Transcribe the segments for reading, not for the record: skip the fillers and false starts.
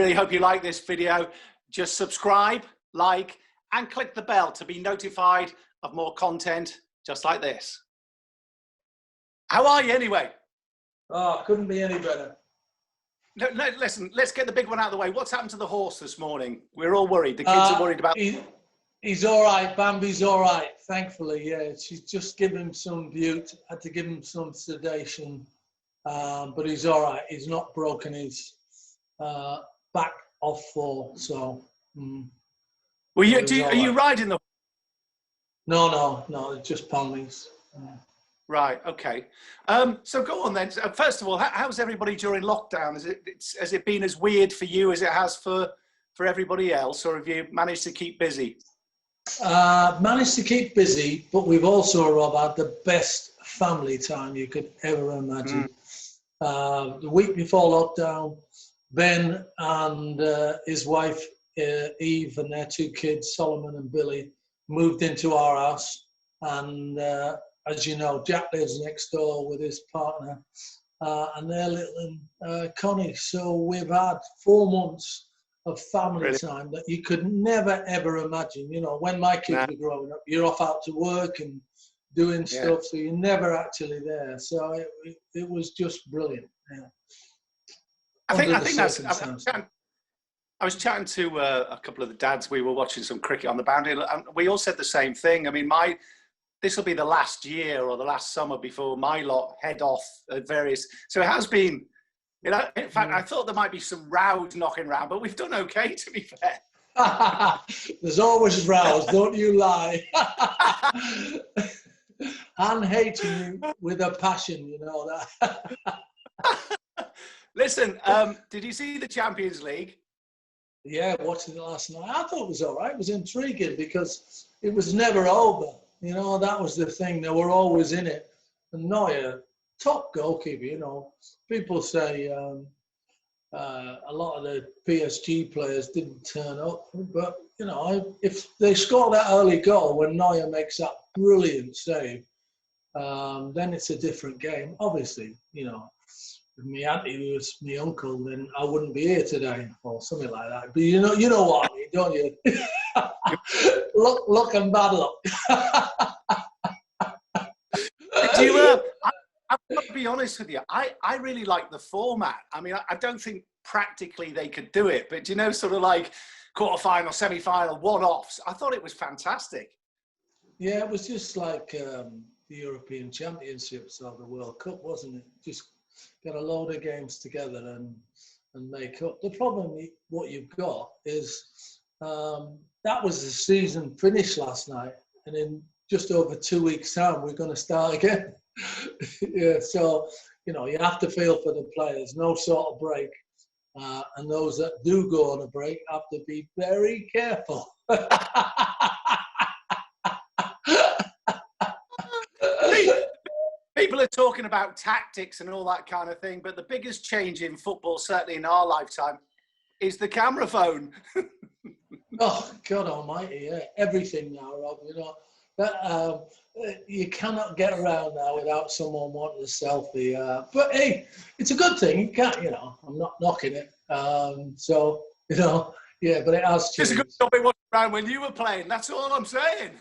really hope you like this video. Just subscribe, like, and click the bell to be notified of more content just like this. How are you anyway? Oh, couldn't be any better. No, listen, let's get the big one out of the way. What's happened to the horse this morning? We're all worried. The kids are worried about... He's all right. Bambi's all right, thankfully, yeah. She's just given him some bute. Had to give him some sedation. But he's all right. He's not broken his back off for, so... Well, are you riding the... No, just ponies. Right, okay. So go on then. First of all, how's everybody during lockdown? Has it been as weird for you as it has for everybody else, or have you managed to keep busy? Managed to keep busy, but we've also, Rob, had the best family time you could ever imagine. The week before lockdown, Ben and his wife, Eve, and their two kids, Solomon and Billy, moved into our house. And as you know, Jack lives next door with his partner and their little Connie. So we've had 4 months of family time that you could never, ever imagine. You know, when my kids were growing up, you're off out to work and doing stuff, so you're never actually there. So it was just brilliant. Yeah. I think that's... I was chatting to a couple of the dads. We were watching some cricket on the boundary, and we all said the same thing. I mean, this will be the last year or the last summer before my lot head off at various... So it has been, you know, in fact, I thought there might be some rows knocking around, but we've done okay, to be fair. There's always rows, don't you lie. I'm hating you with a passion, you know that. Listen, did you see the Champions League? Yeah, watching it last night. I thought it was all right. It was intriguing because it was never over. You know, that was the thing. They were always in it. And Neuer, top goalkeeper, you know. People say a lot of the PSG players didn't turn up. But, you know, if they score that early goal when Neuer makes that brilliant save, then it's a different game. Obviously, you know, if my auntie was my uncle, then I wouldn't be here today or something like that. But you know what I mean, don't you? Luck and bad luck. I've got to be honest with you. I really like the format. I mean, I don't think practically they could do it, but you know, sort of like quarterfinal, semi-final, one-offs. I thought it was fantastic. Yeah, it was just like the European Championships or the World Cup, wasn't it? Just get a load of games together and make up. The problem, what you've got is that was the season finished last night, and in just over 2 weeks' time, we're going to start again. Yeah, so, you know, you have to feel for the players, no sort of break. And those that do go on a break have to be very careful. People are talking about tactics and all that kind of thing, but the biggest change in football, certainly in our lifetime, is the camera phone. Oh, God almighty, yeah. Everything now, Rob, you know. That, you cannot get around now without someone wanting a selfie. But, hey, it's a good thing. You can't, you know, I'm not knocking it. So, you know, yeah, but it has changed. It's a good job it wasn't around when you were playing. That's all I'm saying.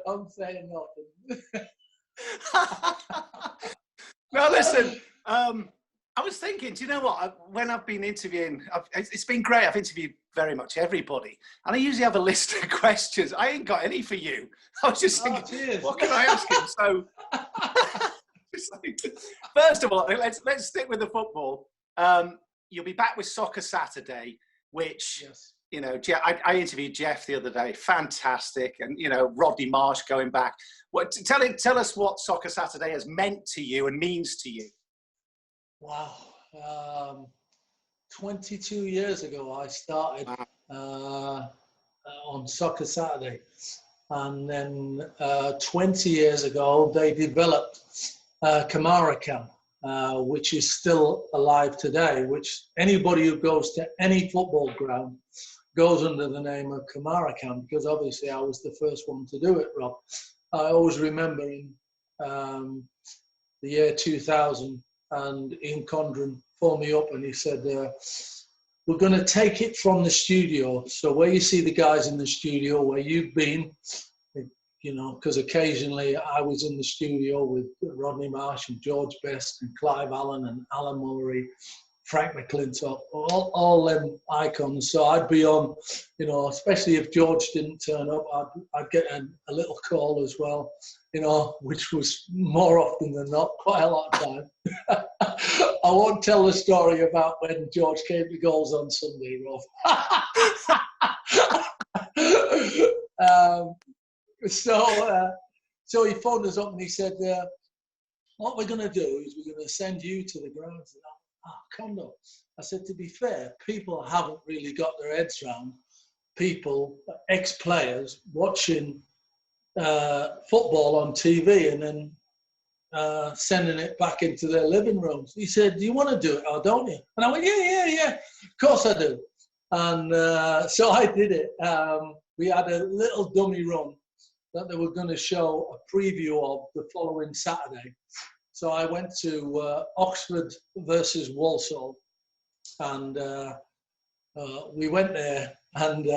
I'm saying nothing. Now, listen, I was thinking, do you know what? When I've been interviewing, it's been great. I've interviewed very much everybody. And I usually have a list of questions. I ain't got any for you. I was just thinking, what can I ask him? So, first of all, let's stick with the football. You'll be back with Soccer Saturday, which... Yes. You know, I interviewed Jeff the other day. Fantastic. And, you know, Rodney Marsh going back. Tell us what Soccer Saturday has meant to you and means to you. Wow. 22 years ago, I started on Soccer Saturday. And then 20 years ago, they developed Kamara Camp, which is still alive today, which anybody who goes to any football ground goes under the name of Kamara Camp, because obviously I was the first one to do it, Rob. I always remember in the year 2000, and Ian Condren phoned me up and he said, we're going to take it from the studio. So where you see the guys in the studio, where you've been, you know, because occasionally I was in the studio with Rodney Marsh and George Best and Clive Allen and Alan Mullery, Frank McClintock, all them icons. So I'd be on, you know, especially if George didn't turn up, I'd get a little call as well, you know, which was more often than not, quite a lot of time. I won't tell the story about when George came to goals on Sunday, Rob. So he phoned us up and he said, what we're going to do is we're going to send you to the grounds. Condo. I said, to be fair, people haven't really got their heads around people, ex-players, watching football on TV and then sending it back into their living rooms. He said, do you want to do it or don't you? And I went, yeah, of course I do. And so I did it. We had a little dummy run that they were going to show a preview of the following Saturday. So I went to Oxford versus Walsall, and we went there and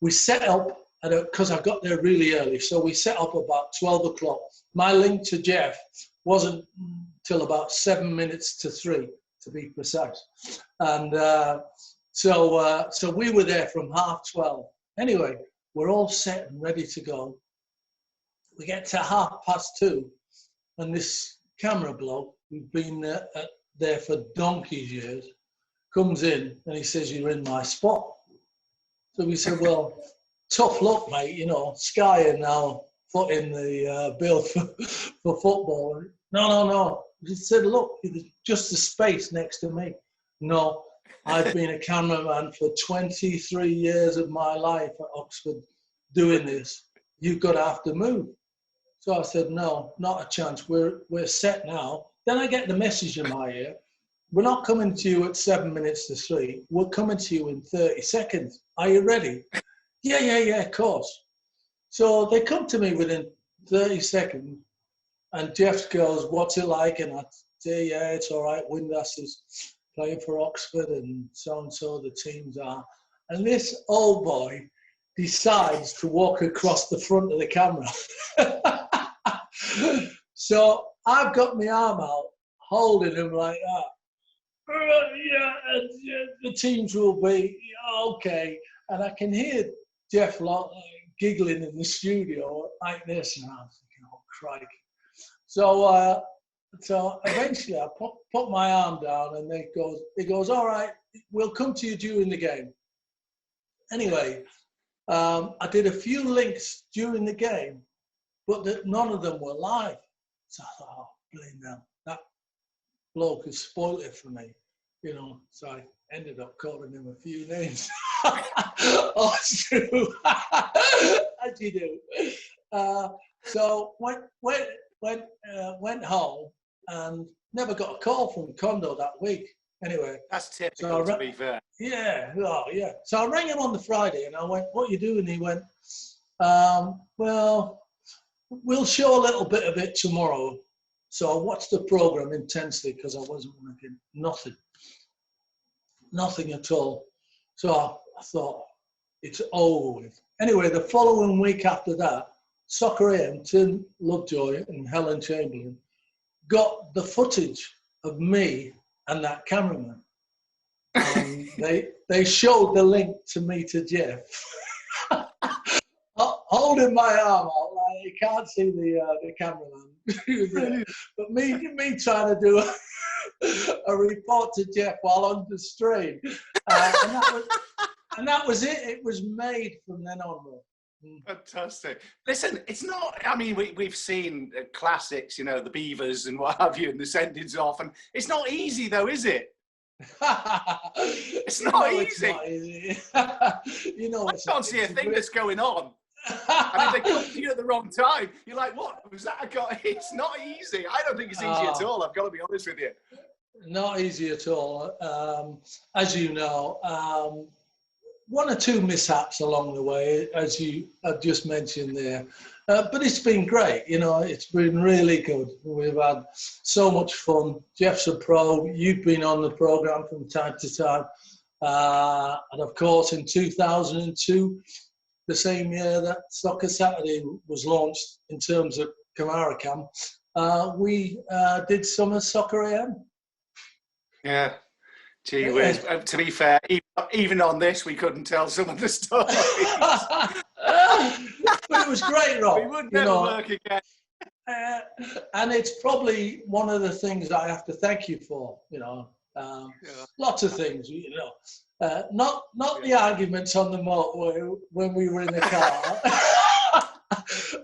we set up, because I got there really early, so we set up about 12 o'clock. My link to Jeff wasn't till about 7 minutes to 3, to be precise. And so we were there from 12:30. Anyway, we're all set and ready to go. We get to 2:30, and this camera bloke, who's been there for donkey's years, comes in and he says, you're in my spot. So we said, well, tough luck, mate, you know, Sky are now footing the bill for football. No. He said, look, there's just a space next to me. No, I've been a cameraman for 23 years of my life at Oxford doing this. You've got to have to move. So I said, no, not a chance. We're set now. Then I get the message in my ear. We're not coming to you at 7 minutes to 3. We're coming to you in 30 seconds. Are you ready? Yeah, of course. So they come to me within 30 seconds. And Jeff goes, what's it like? And I say, yeah, it's all right. Windass is playing for Oxford and so the teams are. And this old boy decides to walk across the front of the camera. So I've got my arm out, holding him like that. The teams will be okay. And I can hear Jeff giggling in the studio like this. And I'm thinking, oh, crikey. So eventually I put my arm down and he goes, all right, we'll come to you during the game. Anyway, I did a few links during the game, but none of them were live. So I thought, oh, blame them. That bloke has spoiled it for me, you know. So I ended up calling him a few names. Oh, it's true. As you do. So went home and never got a call from Condo that week. Anyway, that's typical, to be fair. Yeah, oh, yeah. So I rang him on the Friday and I went, what are you doing? He went, well, we'll show a little bit of it tomorrow. So I watched the program intensely because I wasn't working nothing at all. So I thought, it's over with. Anyway, the following week after that, Soccer AM, Tim Lovejoy and Helen Chamberlain got the footage of me and that cameraman. And they showed the link to me to Jeff. Holding my arm out, like you can't see the cameraman. But me trying to do a report to Jeff while on the stream. And that was it. It was made from then onward. Fantastic. Listen, it's not, I mean, we've seen classics, you know, the Beavers and what have you, and the sendings off, and it's not easy though, is it? It's not easy. It's not easy. You know, I can't see a thing that's going on. And if they come to you at the wrong time, you're like, what? Was that a guy? It's not easy. I don't think it's easy at all. I've got to be honest with you. Not easy at all. As you know, one or two mishaps along the way, as you have just mentioned there. But it's been great, you know, it's been really good. We've had so much fun. Jeff's a pro, you've been on the programme from time to time. And of course, in 2002, the same year that Soccer Saturday was launched in terms of Kamara Camp, we did Summer Soccer AM. Yeah. Gee whiz. To be fair, even on this, we couldn't tell some of the stories. But it was great, Rob. We would never work again. And it's probably one of the things I have to thank you for, you know. Lots of things, you know. Not the arguments on the motorway when we were in the car.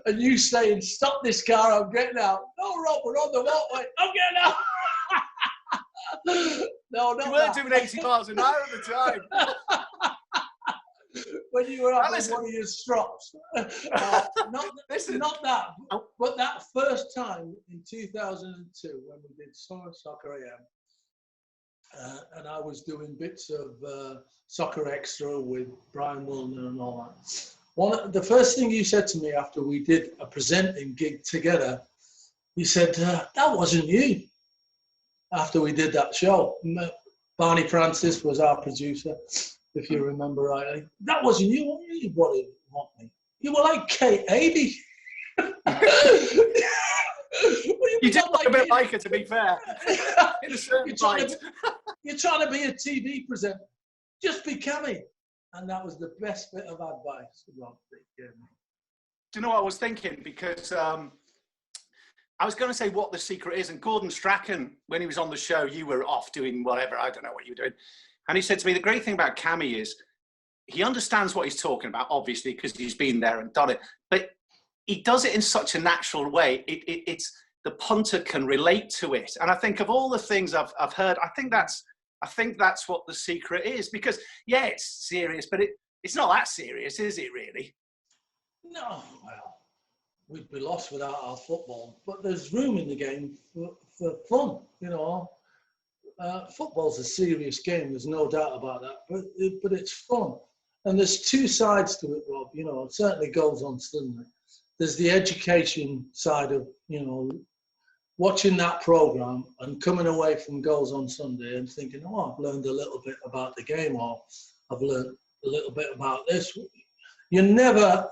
And you saying, stop this car, I'm getting out. No, Rob, we're on the motorway, I'm getting out. No, not you weren't doing 80 miles an hour at the time. When you were having one of your strops. Not that, but that first time in 2002 when we did Summer Soccer AM, and I was doing bits of Soccer Extra with Brian Wilner and all that. The first thing you said to me after we did a presenting gig together, you said, that wasn't you. After we did that show, Barney Francis was our producer, if you remember rightly. That wasn't you. You want me. You were like Kate Avey. You did look a bit like her, to be fair. In a certain light. You're trying to be a TV presenter. Just be Cammy. And that was the best bit of advice Rob gave me. Do you know what I was thinking? Because I was going to say what the secret is. And Gordon Strachan, when he was on the show, you were off doing whatever. I don't know what you were doing. And he said to me, the great thing about Cammy is he understands what he's talking about, obviously, because he's been there and done it. But he does it in such a natural way. It's the punter can relate to it. And I think of all the things I've heard, I think that's what the secret is. Because, yeah, it's serious, but it's not that serious, is it, really? No, well, we'd be lost without our football. But there's room in the game for fun, you know. Football's a serious game, there's no doubt about that, but it's fun. And there's two sides to it, Rob, you know, it certainly goes on Sunday. There's the education side of, you know, watching that programme and coming away from Goals on Sunday and thinking, oh, I've learned a little bit about the game, or I've learned a little bit about this. You've never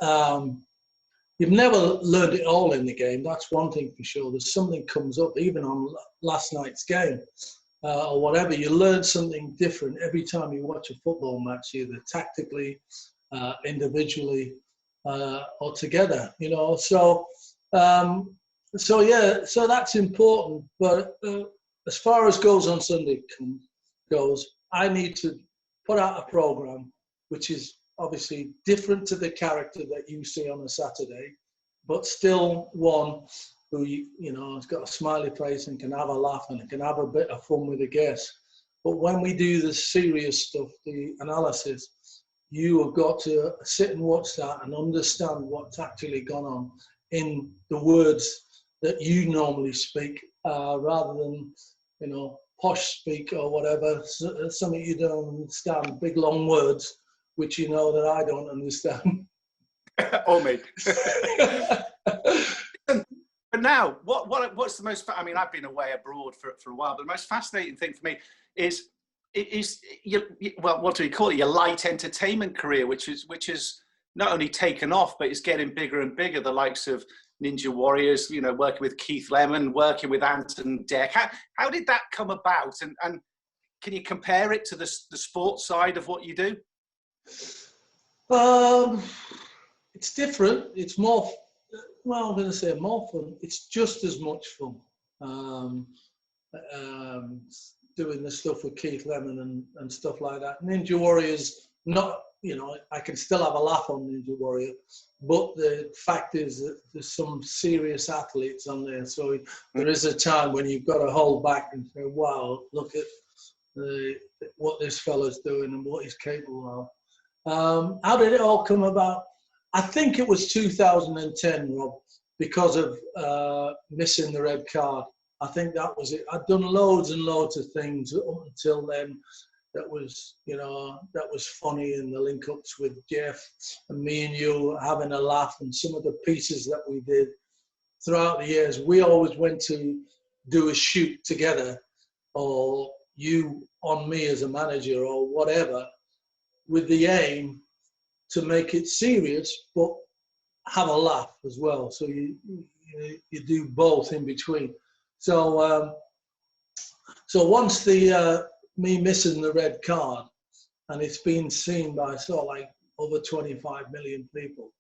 learned it all in the game, that's one thing for sure. There's something comes up, even on last night's game. Or whatever, you learn something different every time you watch a football match, either tactically, individually, or together, you know. So that's important. But as far as Goals on Sunday goes, I need to put out a programme which is obviously different to the character that you see on a Saturday, but still one who, you know, has got a smiley face and can have a laugh and can have a bit of fun with the guests. But when we do the serious stuff, the analysis, you have got to sit and watch that and understand what's actually gone on in the words that you normally speak, rather than, you know, posh speak or whatever, something you don't understand, big long words, which you know that I don't understand. Or me. But now, what's the most? I mean, I've been away abroad for a while, but the most fascinating thing for me is what do we call it? Your light entertainment career, which is not only taken off, but it's getting bigger and bigger. The likes of Ninja Warriors, you know, working with Keith Lemon, working with Anton Deck. How did that come about? And can you compare it to the sports side of what you do? It's different. It's more. Well, I'm going to say more fun. It's just as much fun doing the stuff with Keith Lemon and stuff like that. Ninja Warriors, not, you know, I can still have a laugh on Ninja Warrior, but the fact is that there's some serious athletes on there. So there is a time when you've got to hold back and say, wow, look at what this fella's doing and what he's capable of. How did it all come about? I think it was 2010, Rob, because of missing the red card. I think that was it. I'd done loads and loads of things up until then. that was, you know, that was funny, and the link-ups with Jeff and me and you having a laugh, and some of the pieces that we did throughout the years. We always went to do a shoot together, or you on me as a manager or whatever, with the aim to make it serious, but have a laugh as well. So you do both in between. So once the me missing the red card, and it's been seen by sort of like over 25 million people,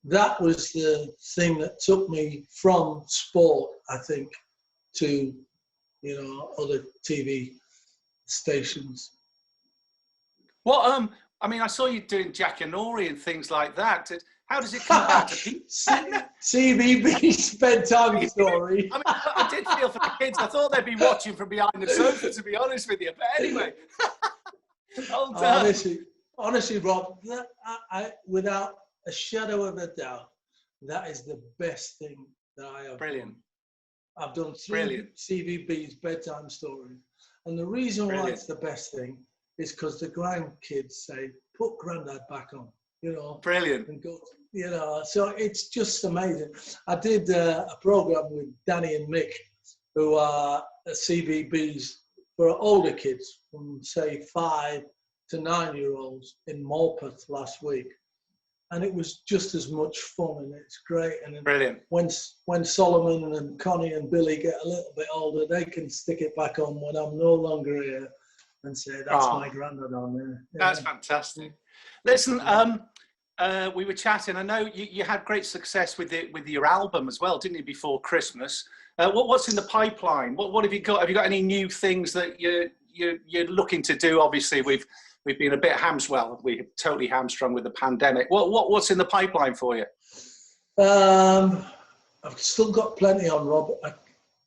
that was the thing that took me from sport, I think, to, you know, other TV stations. What I mean, I saw you doing Jackanory and things like that. How does it come about? CBB's bedtime story. I mean, I did feel for the kids. I thought they'd be watching from behind the sofa, to be honest with you. But anyway, honestly, Rob, I without a shadow of a doubt, that is the best thing that I have done. I've done 3 CVB's bedtime stories, and the reason why it's the best thing is because the grandkids say, "Put Grandad back on," you know. Brilliant. And go, you know, so it's just amazing. I did a program with Danny and Mick, who are CVBs for older kids, from say 5 to 9-year-olds in Morpeth last week. And it was just as much fun, and it's great. And brilliant. When Solomon and Connie and Billy get a little bit older, they can stick it back on when I'm no longer here and say, "That's my Grandad on there." Yeah. That's fantastic. Listen, we were chatting. I know you had great success with your album as well, didn't you, before Christmas? What's in the pipeline? What have you got? Have you got any new things that you're looking to do? Obviously, we've been a bit we're totally hamstrung with the pandemic. What's in the pipeline for you? I've still got plenty on, Rob.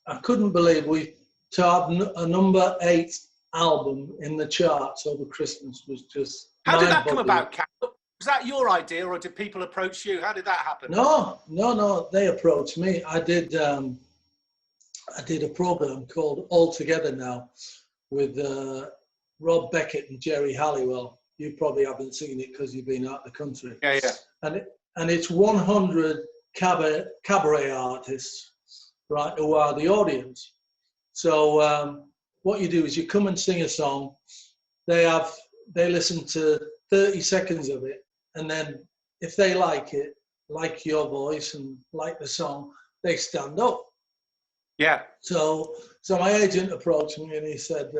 I couldn't believe we to have a number 8 album in the charts over Christmas was just. How did that come about, Kat? Was that your idea, or did people approach you? How did that happen? No. They approached me. I did a program called All Together Now with Rob Beckett and Jerry Halliwell. You probably haven't seen it because you've been out of the country. Yeah. And it's 100 cabaret artists, right, who are the audience. So what you do is you come and sing a song. They listen to 30 seconds of it, and then if they like it, like your voice and like the song, they stand up. Yeah. So my agent approached me and he said,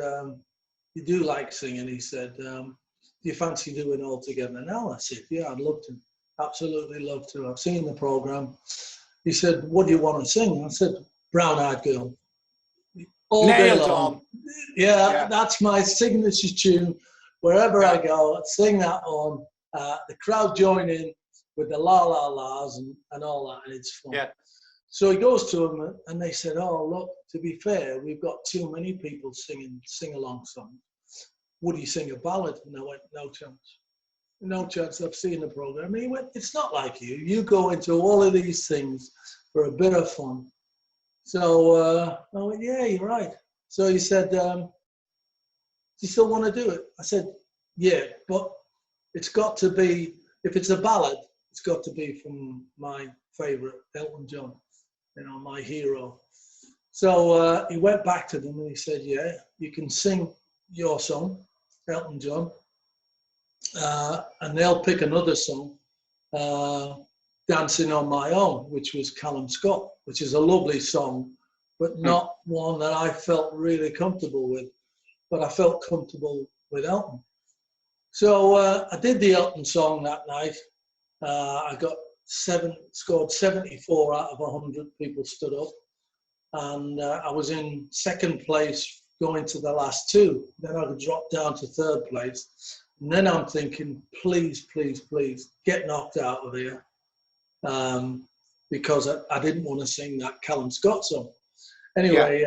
"You do like singing?" He said, "Do you fancy doing All Together Now?" I said, "Yeah, I'd love to. Absolutely love to. I've seen the program." He said, "What do you want to sing?" I said, "Brown Eyed Girl." All day long. Yeah, that's my signature tune. Wherever I go, I sing that on. The crowd join in with the la la las and all that, and it's fun. Yeah. So he goes to them, and they said, "Oh, look, to be fair, we've got too many people singing sing-along songs. Would you sing a ballad?" And I went, "No chance. No chance. I've seen the program." And he went, "It's not like you. You go into all of these things for a bit of fun." So I went, "Yeah, you're right." So he said, "Do you still want to do it?" I said, "Yeah, but it's got to be, if it's a ballad, it's got to be from my favourite, Elton John, you know, my hero." So he went back to them and he said, "Yeah, you can sing your song, Elton John, and they'll pick another song, Dancing on My Own," which was Callum Scott, which is a lovely song, but not one that I felt really comfortable with. But I felt comfortable with Elton. So I did the Elton song that night. I scored 74 out of 100 people stood up. And I was in second place going to the last 2. Then I dropped down to third place. And then I'm thinking, please, please, please, get knocked out of here. Because I didn't want to sing that Callum Scott song. Anyway,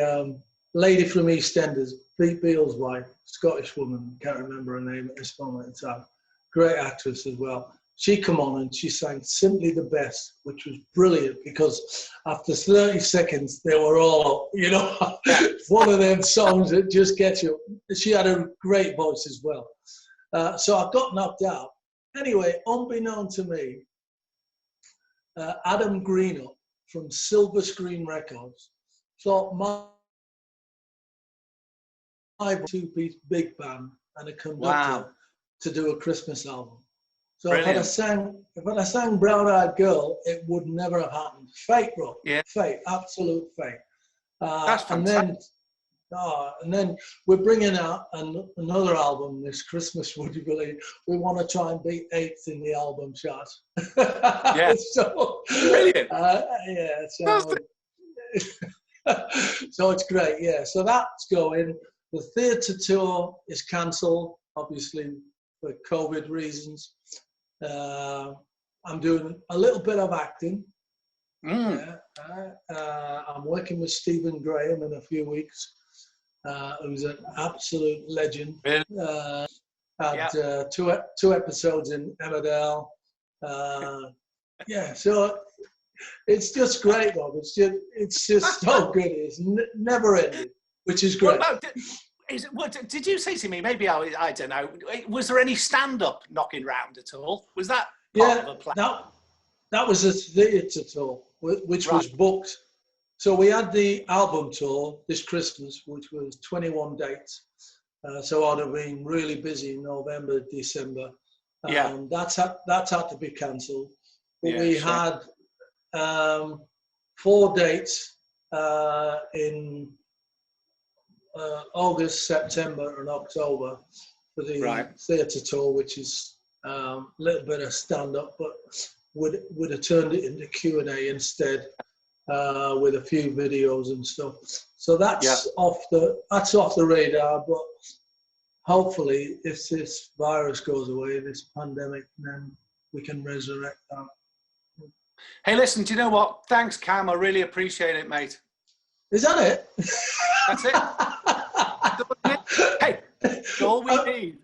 lady from EastEnders, Pete Beale's wife, Scottish woman, can't remember her name at this moment in time. Great actress as well. she come on and she sang Simply the Best, which was brilliant because after 30 seconds, they were all, you know, one of them songs that just gets you. She had a great voice as well. So I got knocked out. Anyway, unbeknown to me, Adam Greenup from Silver Screen Records thought my two-piece big band and a conductor to do a Christmas album. So if I'd have sang Brown Eyed Girl, it would never have happened. Fate, Rob. Yeah. Fate, absolute fate. That's fantastic. And then we're bringing out another album this Christmas, would you believe? We want to try and be 8th in the album chart. Yeah. So, brilliant. Yeah. So it's great, yeah. So that's going. The theatre tour is cancelled, obviously, for COVID reasons. I'm doing a little bit of acting. I'm working with Stephen Graham in a few weeks, who's an absolute legend. Had two episodes in Emmerdale. So it's just great, Rob. It's just so good. It's never ending, which is great. Did you say to me, maybe I don't know, was there any stand-up knocking round at all? Was that part of a plan? That was a theatre tour, which was booked. So we had the album tour this Christmas, which was 21 dates. So I'd have been really busy in November, December. That's had to be cancelled. But we had 4 dates in August, September and October for the theatre tour, which is a little bit of stand-up, but would have turned it into Q&A instead, with a few videos and stuff. So that's off the radar, but hopefully if this virus goes away, this pandemic, then we can resurrect that. Hey, listen, do you know what? Thanks, Cam. I really appreciate it, mate. Is that it? That's it. Hey, that's all we need.